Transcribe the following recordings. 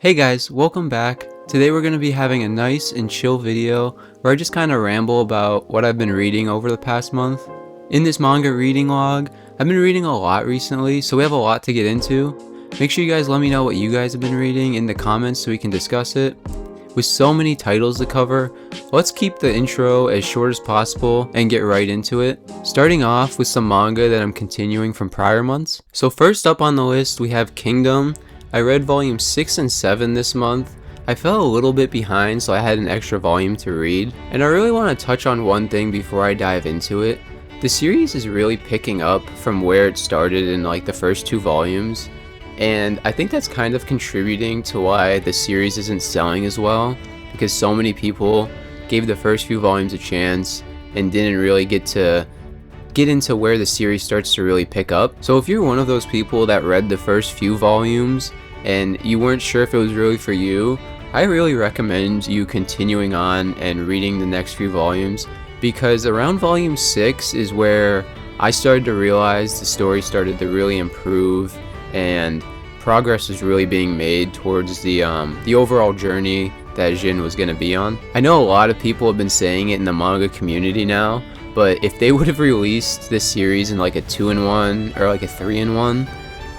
Hey guys, welcome back. Today we're going to be having a nice and chill video where I just kind of ramble about what I've been reading over the past month. In this manga reading log, I've been reading a lot recently, so we have a lot to get into. Make sure you guys let me know what you guys have been reading in the comments so we can discuss it. With so many titles to cover, let's keep the intro as short as possible and get right into it. Starting off with some manga that I'm continuing from prior months. So first up on the list we have Kingdom. I read volume 6 and 7 this month. I fell a little bit behind, so I had an extra volume to read. And I really want to touch on one thing before I dive into it. The series is really picking up from where it started in like the first 2 volumes. And I think that's kind of contributing to why the series isn't selling as well, because so many people gave the first few volumes a chance and didn't really get into where the series starts to really pick up. So if you're one of those people that read the first few volumes and you weren't sure if it was really for you, I really recommend you continuing on and reading the next few volumes, because around volume 6 is where I started to realize the story started to really improve and progress was really being made towards the overall journey that Jin was going to be on. I know a lot of people have been saying it in the manga community now, but if they would have released this series in like a 2-in-1 or like a 3-in-1,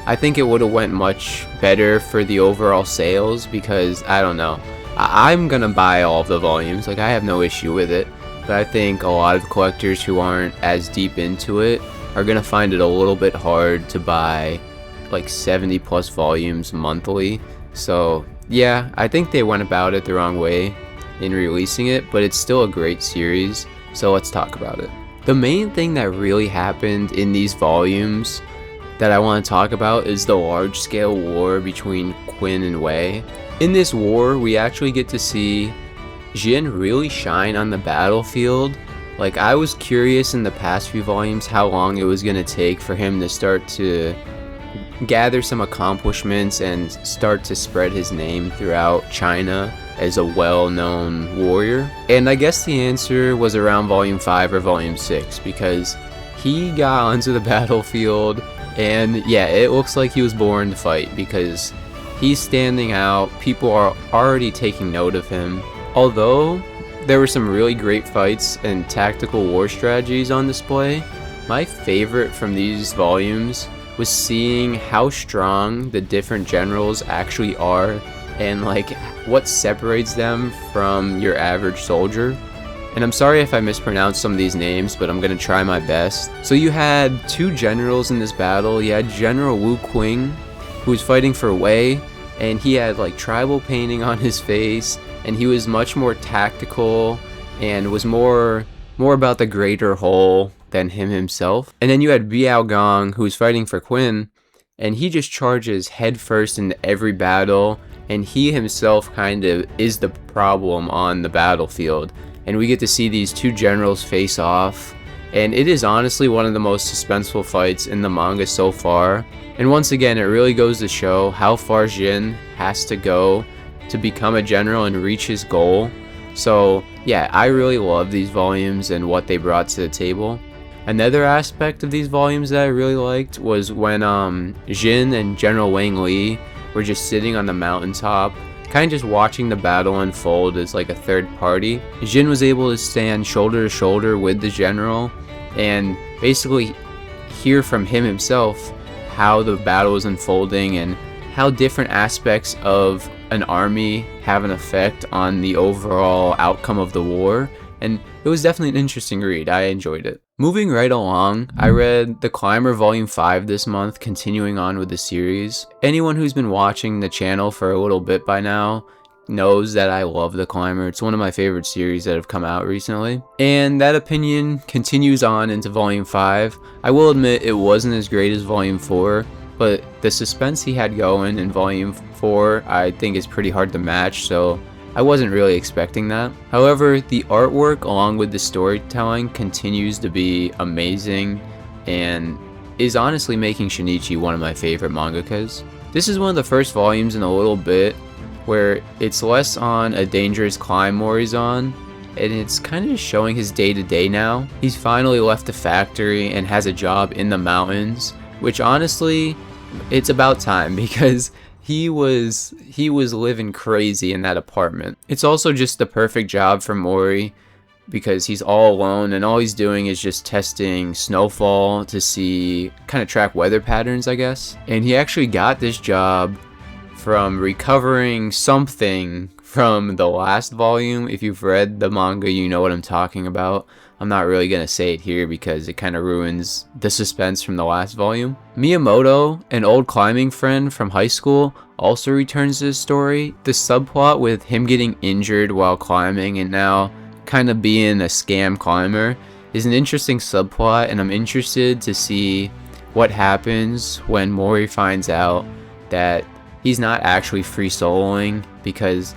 I think it would have went much better for the overall sales, because I don't know. I'm gonna buy all of the volumes, like I have no issue with it, but I think a lot of collectors who aren't as deep into it are gonna find it a little bit hard to buy like 70 plus volumes monthly. So yeah, I think they went about it the wrong way in releasing it, but it's still a great series. So let's talk about it. The main thing that really happened in these volumes that I want to talk about is the large-scale war between Quinn and Wei. In this war, we actually get to see Jin really shine on the battlefield. Like, I was curious in the past few volumes how long it was going to take for him to start to gather some accomplishments and start to spread his name throughout China as a well-known warrior. And I guess the answer was around volume 5 or volume 6, because he got onto the battlefield and yeah, it looks like he was born to fight, because he's standing out. People are already taking note of him. Although there were some really great fights and tactical war strategies on display, my favorite from these volumes was seeing how strong the different generals actually are and like what separates them from your average soldier. And I'm sorry if I mispronounced some of these names, but I'm gonna try my best. So you had 2 generals in this battle. You had General Wu Qing, who was fighting for Wei, and he had like tribal painting on his face, and he was much more tactical and was more about the greater whole than him himself. And then you had Biao Gong, who was fighting for Quinn, and he just charges headfirst into every battle, and he himself kind of is the problem on the battlefield. And we get to see these 2 generals face off, and it is honestly one of the most suspenseful fights in the manga so far. And once again, it really goes to show how far Jin has to go to become a general and reach his goal. So yeah, I really love these volumes and what they brought to the table. Another aspect of these volumes that I really liked was when Jin and General Wang Li were just sitting on the mountaintop, kind of just watching the battle unfold as like a third party. Jin was able to stand shoulder to shoulder with the general and basically hear from him himself how the battle was unfolding and how different aspects of an army have an effect on the overall outcome of the war. And it was definitely an interesting read. I enjoyed it. Moving right along, I read The Climber Volume 5 this month, continuing on with the series. Anyone who's been watching the channel for a little bit by now knows that I love The Climber. It's one of my favorite series that have come out recently. And that opinion continues on into Volume 5. I will admit it wasn't as great as Volume 4, but the suspense he had going in Volume 4 I think is pretty hard to match, so I wasn't really expecting that. However, the artwork along with the storytelling continues to be amazing and is honestly making Shinichi one of my favorite mangakas. This is one of the first volumes in a little bit where it's less on a dangerous climb he's on, and it's kind of just showing his day-to-day now. He's finally left the factory and has a job in the mountains, which honestly, it's about time, because he was living crazy in that apartment. It's also just the perfect job for Mori because he's all alone and all he's doing is just testing snowfall to see, kind of track weather patterns, I guess. And he actually got this job from recovering something from the last volume. If you've read the manga, you know what I'm talking about. I'm not really going to say it here because it kind of ruins the suspense from the last volume. Miyamoto, an old climbing friend from high school, also returns to the story. The subplot with him getting injured while climbing and now kind of being a scam climber is an interesting subplot, and I'm interested to see what happens when Mori finds out that he's not actually free soloing, because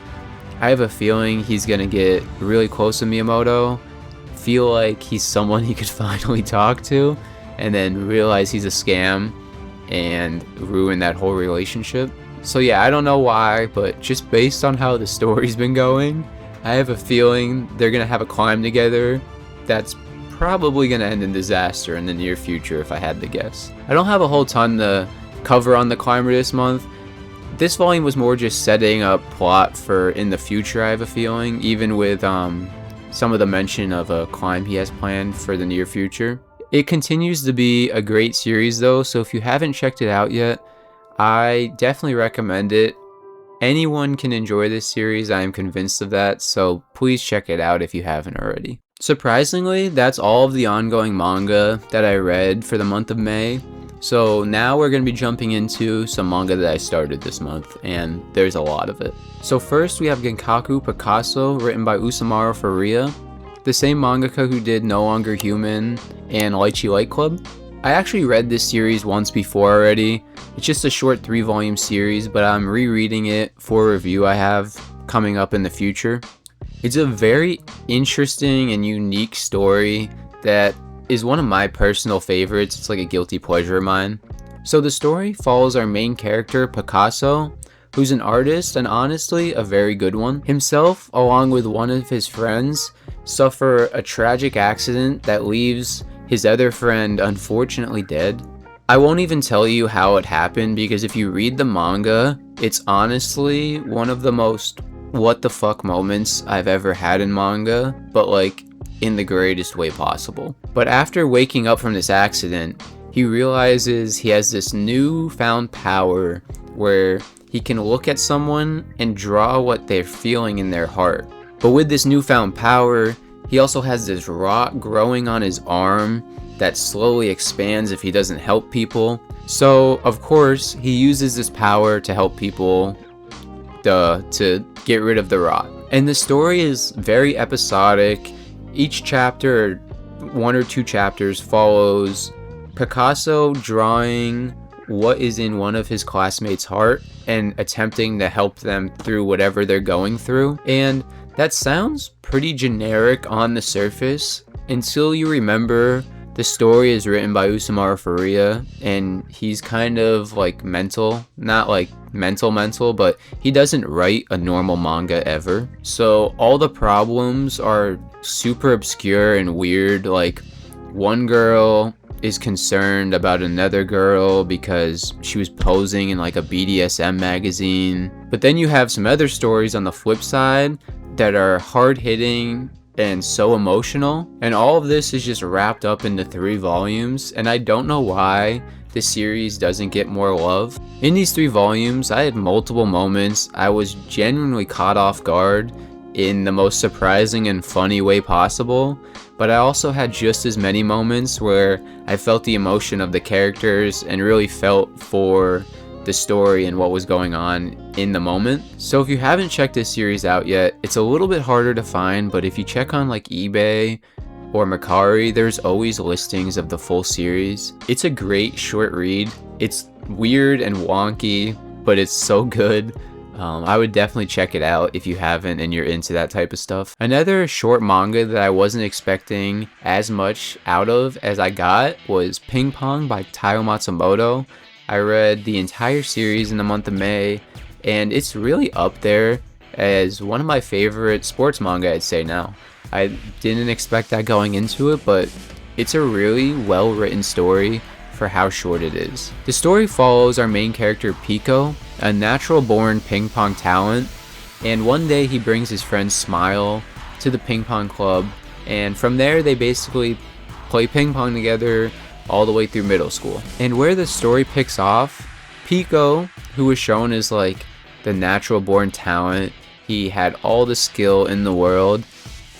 I have a feeling he's gonna get really close to Miyamoto, feel like he's someone he could finally talk to, and then realize he's a scam and ruin that whole relationship. So yeah, I don't know why, but just based on how the story's been going, I have a feeling they're gonna have a climb together that's probably gonna end in disaster in the near future if I had to guess. I don't have a whole ton to cover on the climber this month. This volume was more just setting up plot for in the future, I have a feeling, even with some of the mention of a climb he has planned for the near future. It continues to be a great series though, so if you haven't checked it out yet, I definitely recommend it. Anyone can enjoy this series, I am convinced of that, so please check it out if you haven't already. Surprisingly, that's all of the ongoing manga that I read for the month of May. So now we're going to be jumping into some manga that I started this month, and there's a lot of it. So first we have Genkaku Picasso, written by Usamaru Furuya, the same mangaka who did No Longer Human and Lychee Light Club. I actually read this series once before already. It's just a short 3-volume series, but I'm rereading it for a review I have coming up in the future. It's a very interesting and unique story that is one of my personal favorites. It's like a guilty pleasure of mine. So the story follows our main character, Picasso, who's an artist and honestly a very good one. Himself, along with one of his friends, suffer a tragic accident that leaves his other friend unfortunately dead. I won't even tell you how it happened because if you read the manga, it's honestly one of the most what the fuck moments I've ever had in manga, but like in the greatest way possible. But after waking up from this accident, he realizes he has this newfound power where he can look at someone and draw what they're feeling in their heart. But with this newfound power, he also has this rot growing on his arm that slowly expands if he doesn't help people. So, of course, he uses this power to help people to get rid of the rot. And the story is very episodic. Each chapter, 1 or 2 chapters, follows Picasso drawing what is in one of his classmates' heart and attempting to help them through whatever they're going through. And that sounds pretty generic on the surface until you remember the story is written by Usamaru Furuya, and he's kind of like mental, not like mental, but he doesn't write a normal manga ever. So all the problems are super obscure and weird. Like, one girl is concerned about another girl because she was posing in like a BDSM magazine. But then you have some other stories on the flip side that are hard-hitting and so emotional, and all of this is just wrapped up into 3 volumes, and I don't know why the series doesn't get more love. In these 3 volumes, I had multiple moments I was genuinely caught off guard in the most surprising and funny way possible, but I also had just as many moments where I felt the emotion of the characters and really felt for the story and what was going on in the moment. So if you haven't checked this series out yet, it's a little bit harder to find, but if you check on like eBay or Mercari, there's always listings of the full series. It's a great short read. It's weird and wonky, but it's so good. I would definitely check it out if you haven't and you're into that type of stuff. Another short manga that I wasn't expecting as much out of as I got was Ping Pong by Taiyo Matsumoto. I read the entire series in the month of May, and it's really up there as one of my favorite sports manga, I'd say now. I didn't expect that going into it, but it's a really well written story for how short it is. The story follows our main character Pico, a natural born ping pong talent, and one day he brings his friend Smile to the ping pong club, and from there they basically play ping pong together all the way through middle school. And where the story picks off, Pico, who was shown as like the natural born talent, he had all the skill in the world,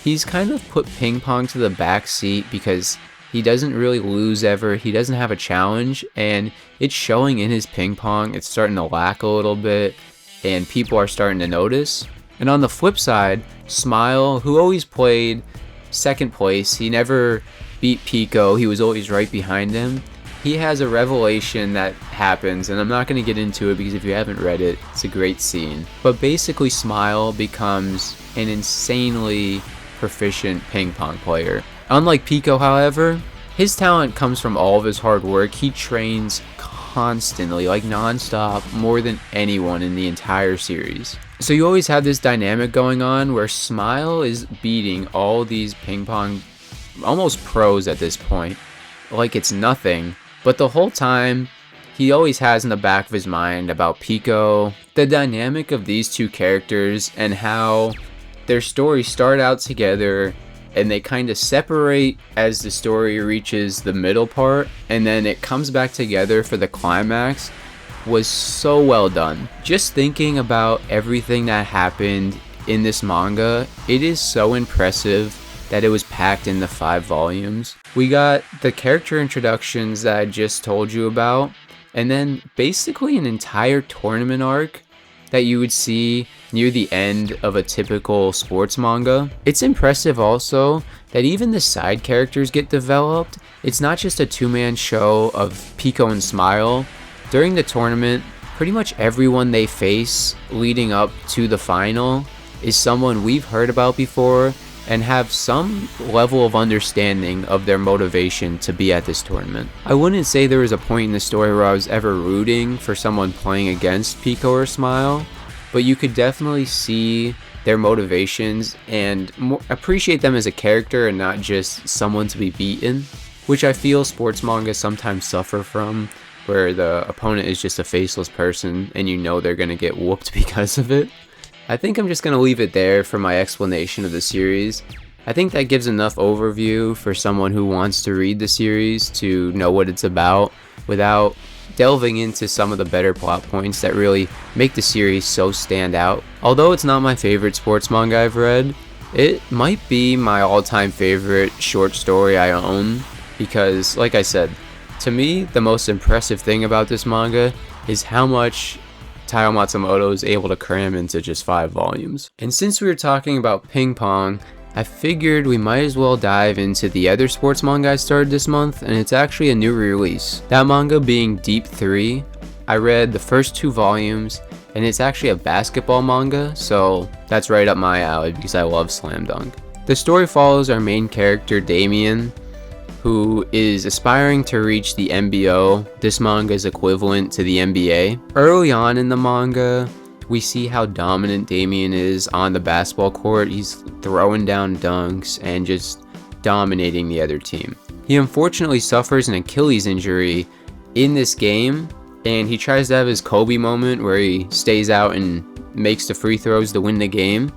he's kind of put ping pong to the back seat because he doesn't really lose ever, he doesn't have a challenge, and it's showing in his ping pong. It's starting to lack a little bit, and people are starting to notice. And on the flip side, Smile, who always played second place, he never beat Pico, he was always right behind him. He has a revelation that happens, and I'm not going to get into it because if you haven't read it, it's a great scene. But basically Smile becomes an insanely proficient ping pong player. Unlike Pico, however, his talent comes from all of his hard work. He trains constantly, like non-stop, more than anyone in the entire series. So you always have this dynamic going on where Smile is beating all these ping pong almost pros at this point like it's nothing, but the whole time he always has in the back of his mind about Pico, the dynamic of these two characters and how their stories start out together and they kind of separate as the story reaches the middle part, and then it comes back together for the climax, was so well done. Just thinking about everything that happened in this manga, it is so impressive that it was packed into 5 volumes. We got the character introductions that I just told you about, and then basically an entire tournament arc that you would see near the end of a typical sports manga. It's impressive also that even the side characters get developed. It's not just a 2-man show of Pico and Smile. During the tournament, pretty much everyone they face leading up to the final is someone we've heard about before and have some level of understanding of their motivation to be at this tournament. I wouldn't say there was a point in the story where I was ever rooting for someone playing against Pico or Smile, but you could definitely see their motivations and appreciate them as a character and not just someone to be beaten, which I feel sports manga sometimes suffer from, where the opponent is just a faceless person and you know they're gonna get whooped because of it. I think I'm just going to leave it there for my explanation of the series. I think that gives enough overview for someone who wants to read the series to know what it's about without delving into some of the better plot points that really make the series so stand out. Although it's not my favorite sports manga I've read, it might be my all-time favorite short story I own because, like I said, to me, the most impressive thing about this manga is how much Taiyo Matsumoto is able to cram into just 5 volumes. And since we were talking about ping pong, I figured we might as well dive into the other sports manga I started this month, and it's actually a new release. That manga being Deep 3. I read the first 2 volumes, and it's actually a basketball manga, so that's right up my alley because I love Slam Dunk. The story follows our main character Damien, who is aspiring to reach the MBO, this manga's equivalent to the NBA. Early on in the manga, we see how dominant Damien is on the basketball court. He's throwing down dunks and just dominating the other team. He unfortunately suffers an Achilles injury in this game, and he tries to have his Kobe moment where he stays out and makes the free throws to win the game.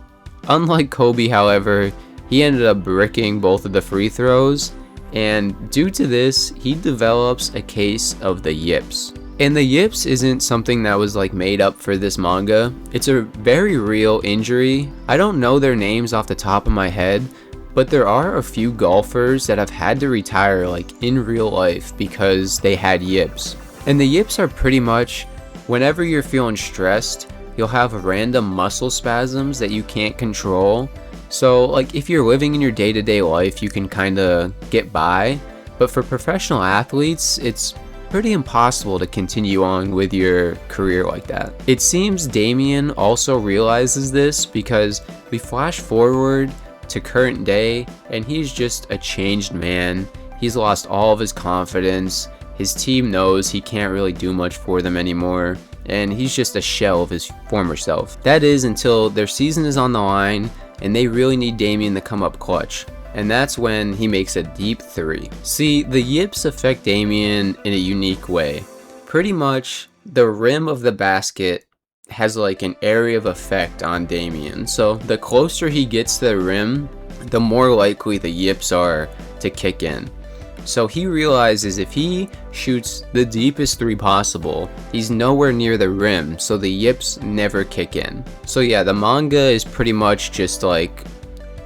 Unlike Kobe, however, he ended up bricking both of the free throws, and due to this, he develops a case of the yips. And the yips isn't something that was like made up for this manga. It's a very real injury. I don't know their names off the top of my head, but there are a few golfers that have had to retire like in real life because they had yips. And the yips are pretty much whenever you're feeling stressed, you'll have random muscle spasms that you can't control. So like if you're living in your day-to-day life, you can kind of get by, but for professional athletes, it's pretty impossible to continue on with your career like that. It seems Damien also realizes this because we flash forward to current day and he's just a changed man. He's lost all of his confidence. His team knows he can't really do much for them anymore, and he's just a shell of his former self. That is until their season is on the line and they really need Damien to come up clutch. And that's when he makes a deep 3. See, the yips affect Damien in a unique way. Pretty much, the rim of the basket has like an area of effect on Damien. So the closer he gets to the rim, the more likely the yips are to kick in. So he realizes if he shoots the deepest three possible, he's nowhere near the rim, so the yips never kick in. So yeah, the manga is pretty much just like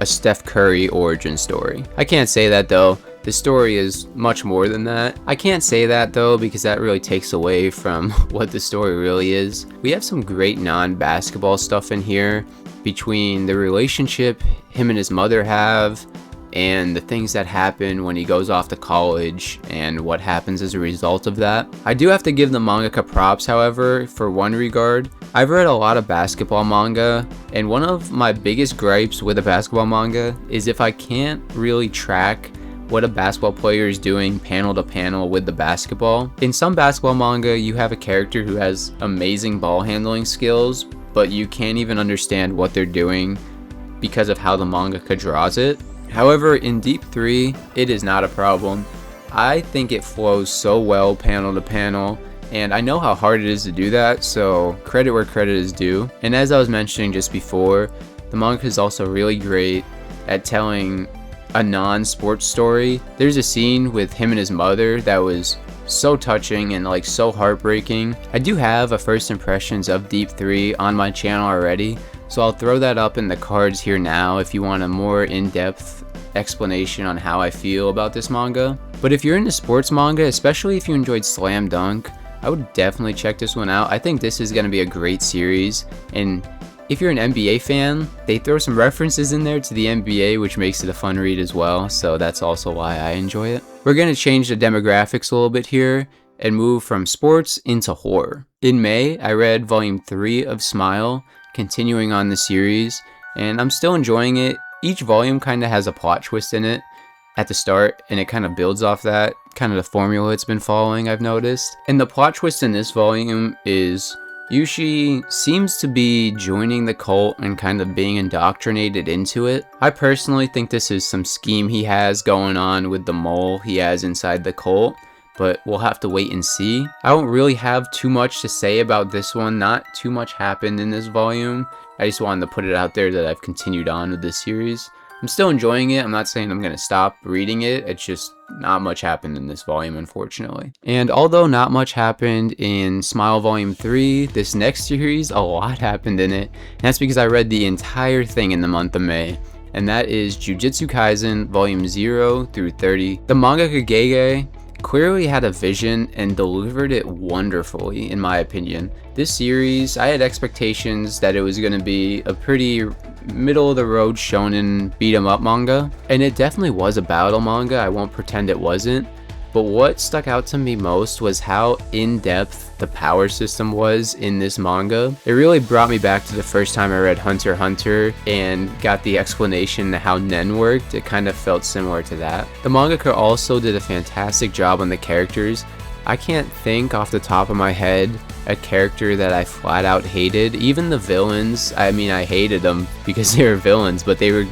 a Steph Curry origin story. I can't say that though. The story is much more than that. I can't say that though because that really takes away from what the story really is. We have some great non-basketball stuff in here between the relationship him and his mother have, and the things that happen when he goes off to college and what happens as a result of that. I do have to give the mangaka props, however, for one regard. I've read a lot of basketball manga, and one of my biggest gripes with a basketball manga is if I can't really track what a basketball player is doing panel to panel with the basketball. In some basketball manga, you have a character who has amazing ball handling skills, but you can't even understand what they're doing because of how the mangaka draws it. However, in Deep 3, it is not a problem. I think it flows so well panel to panel, and I know how hard it is to do that, so credit where credit is due. And as I was mentioning just before, the manga is also really great at telling a non-sports story. There's a scene with him and his mother that was so touching and like so heartbreaking. I do have a first impressions of Deep 3 on my channel already, so I'll throw that up in the cards here now if you want a more in-depth explanation on how I feel about this manga. But if you're into sports manga, especially if you enjoyed Slam Dunk, I would definitely check this one out. I think this is going to be a great series, and if you're an NBA fan, they throw some references in there to the NBA, which makes it a fun read as well, so that's also why I enjoy it. We're going to change the demographics a little bit here and move from sports into horror. In May, I read volume 3 of Smile, continuing on the series, and I'm still enjoying it. Each volume kind of has a plot twist in it at the start, and it kind of builds off that, kind of the formula it's been following, I've noticed. And the plot twist in this volume is Yushi seems to be joining the cult and kind of being indoctrinated into it. I personally think this is some scheme he has going on with the mole he has inside the cult, but we'll have to wait and see. I don't really have too much to say about this one. Not too much happened in this volume. I just wanted to put it out there that I've continued on with this series. I'm still enjoying it. I'm not saying I'm going to stop reading it. It's just not much happened in this volume, unfortunately. And although not much happened in Smile Volume 3, this next series, a lot happened in it. And that's because I read the entire thing in the month of May. And that is Jujutsu Kaisen Volume 0 through 30. The mangaka Gege clearly had a vision and delivered it wonderfully, in my opinion. This series, I had expectations that it was going to be a pretty middle-of-the-road shonen beat-em-up manga, and it definitely was a battle manga, I won't pretend it wasn't. But what stuck out to me most was how in-depth the power system was in this manga. It really brought me back to the first time I read Hunter x Hunter and got the explanation to how Nen worked. It kind of felt similar to that. The mangaka also did a fantastic job on the characters. I can't think off the top of my head a character that I flat out hated. Even the villains, I mean, I hated them because they were villains, but they were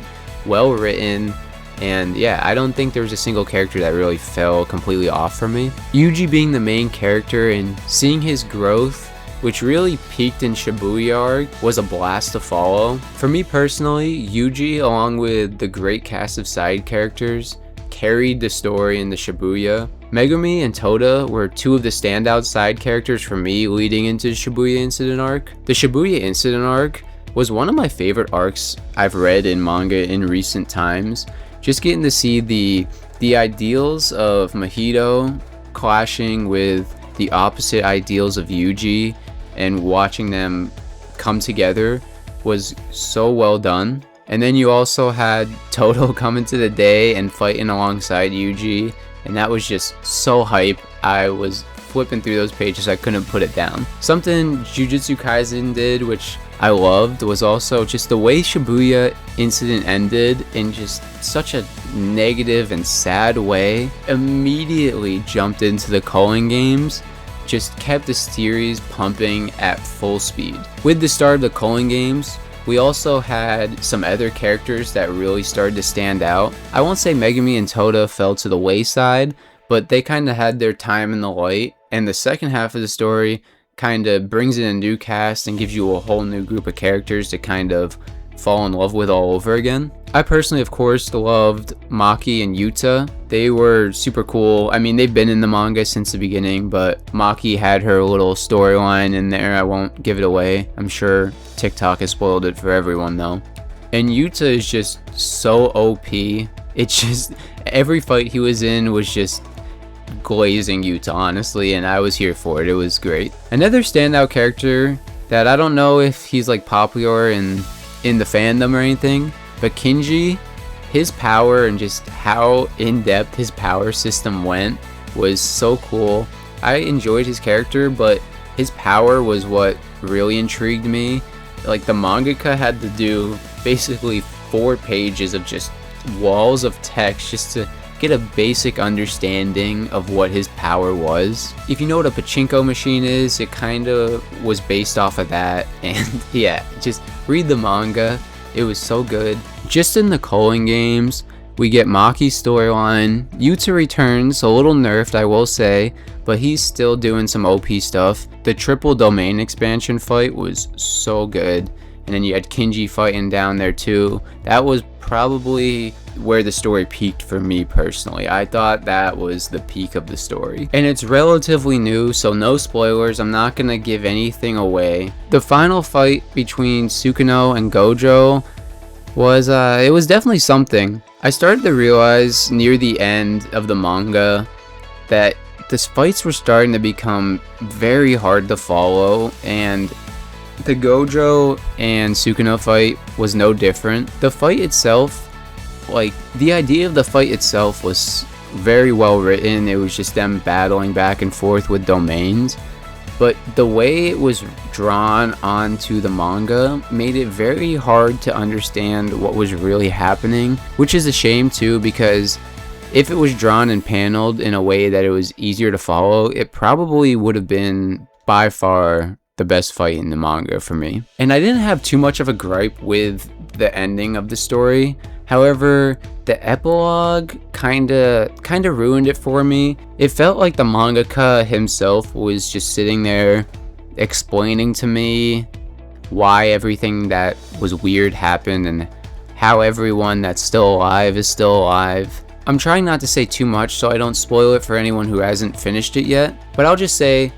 well written. And yeah, I don't think there was a single character that really fell completely off for me. Yuji being the main character and seeing his growth, which really peaked in Shibuya arc, was a blast to follow. For me personally, Yuji, along with the great cast of side characters, carried the story in the Shibuya. Megumi and Toda were two of the standout side characters for me leading into the Shibuya Incident arc. The Shibuya Incident arc was one of my favorite arcs I've read in manga in recent times. Just getting to see the ideals of Mahito clashing with the opposite ideals of Yuji and watching them come together was so well done. And then you also had Toto coming to the day and fighting alongside Yuji, and that was just so hype. I was flipping through those pages, I couldn't put it down. Something Jujutsu Kaisen did, which I loved, was also just the way Shibuya Incident ended in just such a negative and sad way. Immediately jumped into the Culling games, just kept the series pumping at full speed. With the start of the Culling games, we also had some other characters that really started to stand out. I won't say Megumi and Toda fell to the wayside, but they kind of had their time in the light. And the second half of the story kind of brings in a new cast and gives you a whole new group of characters to kind of fall in love with all over again. I personally, of course, loved Maki and Yuta. They were super cool. I mean, they've been in the manga since the beginning, but Maki had her little storyline in there. I won't give it away. I'm sure TikTok has spoiled it for everyone though. And Yuta is just so OP. It's just, every fight he was in was just glazing Yuta, honestly, and I was here for it. It was great. Another standout character that I don't know if he's like popular in the fandom or anything, but Kinji, his power and just how in-depth his power system went was so cool. I enjoyed his character, but his power was what really intrigued me. Like, the mangaka had to do basically 4 pages of just walls of text just to get a basic understanding of what his power was. If you know what a pachinko machine is, it kind of was based off of that. And yeah, just read the manga. It was so good. Just in the culling games, we get Maki's storyline. Yuta returns, a little nerfed I will say, but he's still doing some OP stuff. The triple domain expansion fight was so good. And then you had Kinji fighting down there too. That was probably where the story peaked for me personally. I thought that was the peak of the story. And it's relatively new, so no spoilers. I'm not gonna give anything away. The final fight between Sukino and Gojo was, it was definitely something. I started to realize near the end of the manga that the fights were starting to become very hard to follow, and the Gojo and Sukino fight was no different. The fight itself, like, the idea of the fight itself was very well written. It was just them battling back and forth with domains. But the way it was drawn onto the manga made it very hard to understand what was really happening, which is a shame too, because if it was drawn and paneled in a way that it was easier to follow, it probably would have been by far the best fight in the manga for me. And I didn't have too much of a gripe with the ending of the story. However, the epilogue kinda ruined it for me. It felt like the mangaka himself was just sitting there explaining to me why everything that was weird happened and how everyone that's still alive is still alive. I'm trying not to say too much so I don't spoil it for anyone who hasn't finished it yet, but I'll just say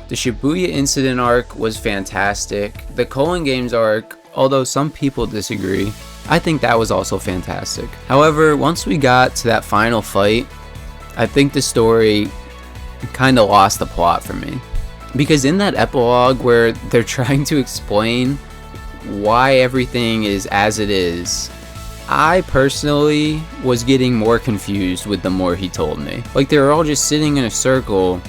the Shibuya incident arc was fantastic. The Culling Games arc, although some people disagree, I think that was also fantastic. However, once we got to that final fight, I think the story kind of lost the plot for me. Because in that epilogue where they're trying to explain why everything is as it is, I personally was getting more confused with the more he told me. Like, they were all just sitting in a circle,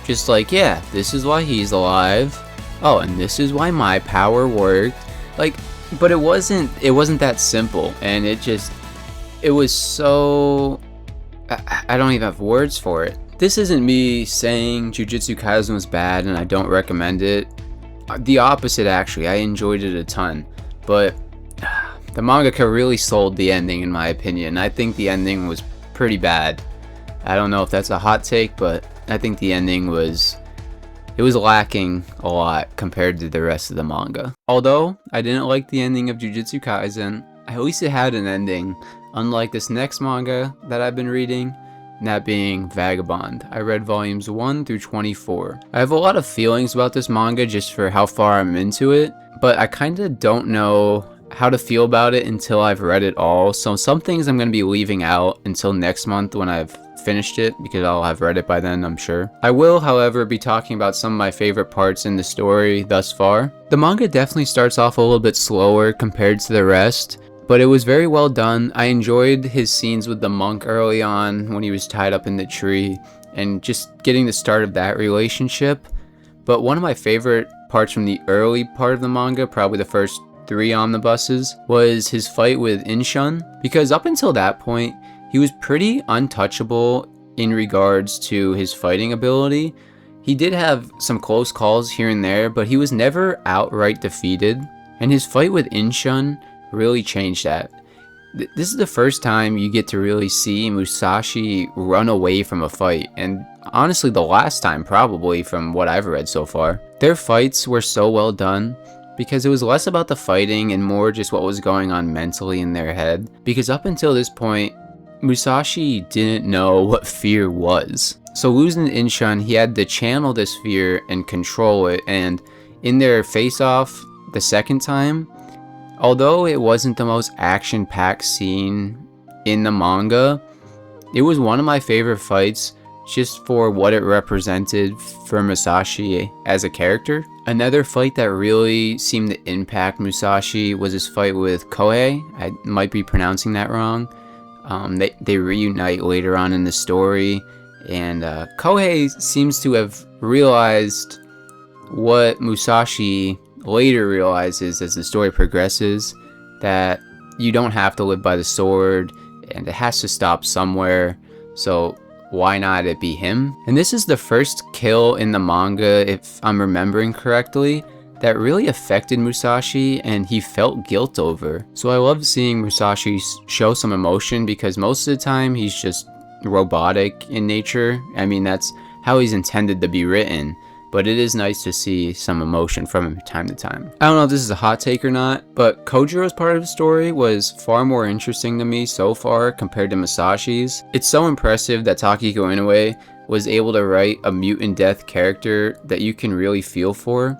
just like, yeah, this is why he's alive. Oh, and this is why my power worked. Like, but it wasn't that simple, and it was so, I don't even have words for it. This isn't me saying Jujutsu Kaisen was bad and I don't recommend it. The opposite, actually. I enjoyed it a ton, but the mangaka really sold the ending, in my opinion. I think the ending was pretty bad. I don't know if that's a hot take, but I think the ending was lacking a lot compared to the rest of the manga. Although I didn't like the ending of Jujutsu Kaisen, at least it had an ending, unlike this next manga that I've been reading, that being Vagabond. I read volumes 1 through 24. I have a lot of feelings about this manga just for how far I'm into it, but I kinda don't know how to feel about it until I've read it all, so some things I'm going to be leaving out until next month when I've finished it, because I'll have read it by then, I'm sure. I will, however, be talking about some of my favorite parts in the story thus far. The manga definitely starts off a little bit slower compared to the rest, but it was very well done. I enjoyed his scenes with the monk early on when he was tied up in the tree, and just getting the start of that relationship. But one of my favorite parts from the early part of the manga, probably the first 3 omnibuses, was his fight with Inshun, because up until that point, he was pretty untouchable in regards to his fighting ability. He did have some close calls here and there, but he was never outright defeated, and his fight with Inshun really changed that. This is the first time you get to really see Musashi run away from a fight, and honestly the last time probably from what I've read so far. Their fights were so well done because it was less about the fighting and more just what was going on mentally in their head. Because up until this point, Musashi didn't know what fear was. So losing Inshun, he had to channel this fear and control it, and in their face-off the second time, although it wasn't the most action-packed scene in the manga, it was one of my favorite fights just for what it represented for Musashi as a character. Another fight that really seemed to impact Musashi was his fight with Kohei. I might be pronouncing that wrong. They reunite later on in the story, and Kohei seems to have realized what Musashi later realizes as the story progresses, that you don't have to live by the sword and it has to stop somewhere, so why not it be him? And this is the first kill in the manga, if I'm remembering correctly, that really affected Musashi and he felt guilt over. So I love seeing Musashi show some emotion, because most of the time he's just robotic in nature. I mean, that's how he's intended to be written, but it is nice to see some emotion from him from time to time. I don't know if this is a hot take or not, but Kojiro's part of the story was far more interesting to me so far compared to Musashi's. It's so impressive that Takiko Inoue was able to write a mutant death character that you can really feel for.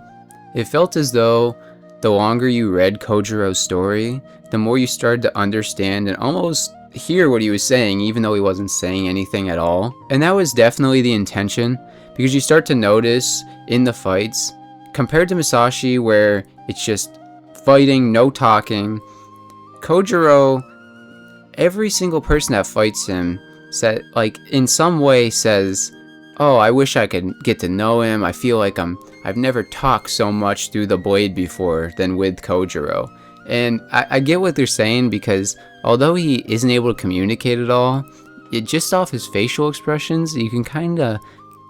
It felt as though the longer you read Kojiro's story, the more you started to understand and almost hear what he was saying, even though he wasn't saying anything at all. And that was definitely the intention, because you start to notice in the fights, compared to Musashi where it's just fighting, no talking, Kojiro, every single person that fights him said, like, in some way says, oh, I wish I could get to know him. I feel like I've never talked so much through the blade before than with Kojiro. And I get what they're saying, because although he isn't able to communicate at all, just off his facial expressions, you can kind of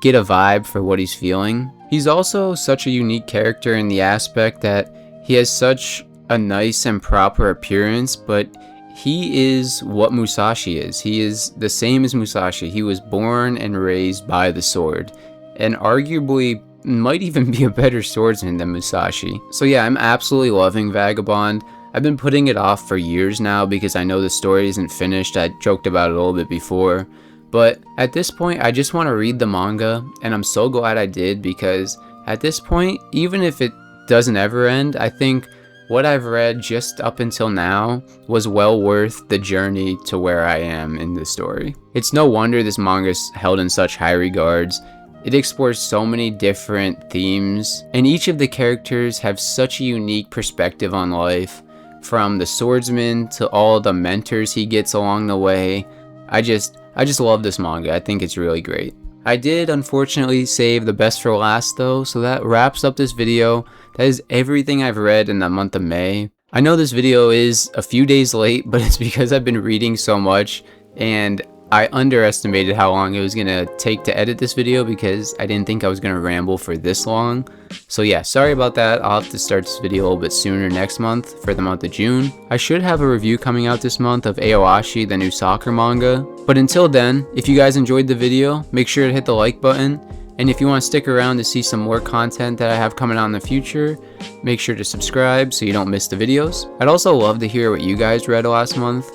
get a vibe for what he's feeling. He's also such a unique character in the aspect that he has such a nice and proper appearance, but he is what Musashi is. He is the same as Musashi. He was born and raised by the sword, and arguably might even be a better swordsman than Musashi. So yeah, I'm absolutely loving Vagabond. I've been putting it off for years now because I know the story isn't finished. I joked about it a little bit before, but at this point I just want to read the manga, and I'm so glad I did, because at this point, even if it doesn't ever end, I think what I've read just up until now was well worth the journey to where I am in this story. It's no wonder this manga is held in such high regards. It explores so many different themes, and each of the characters have such a unique perspective on life, from the swordsman to all the mentors he gets along the way. I just love this manga. I think it's really great. I did unfortunately save the best for last though, so that wraps up this video. That is everything I've read in the month of May. I know this video is a few days late, but it's because I've been reading so much, and I underestimated how long it was going to take to edit this video, because I didn't think I was going to ramble for this long. So yeah, sorry about that. I'll have to start this video a little bit sooner next month for the month of June. I should have a review coming out this month of Aoashi, the new soccer manga. But until then, if you guys enjoyed the video, make sure to hit the like button. And if you want to stick around to see some more content that I have coming out in the future, make sure to subscribe so you don't miss the videos. I'd also love to hear what you guys read last month.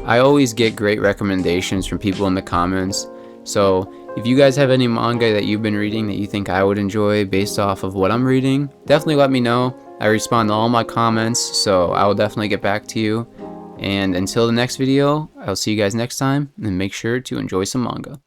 I always get great recommendations from people in the comments, so if you guys have any manga that you've been reading that you think I would enjoy based off of what I'm reading, definitely let me know. I respond to all my comments, so I will definitely get back to you. And until the next video, I'll see you guys next time, and make sure to enjoy some manga.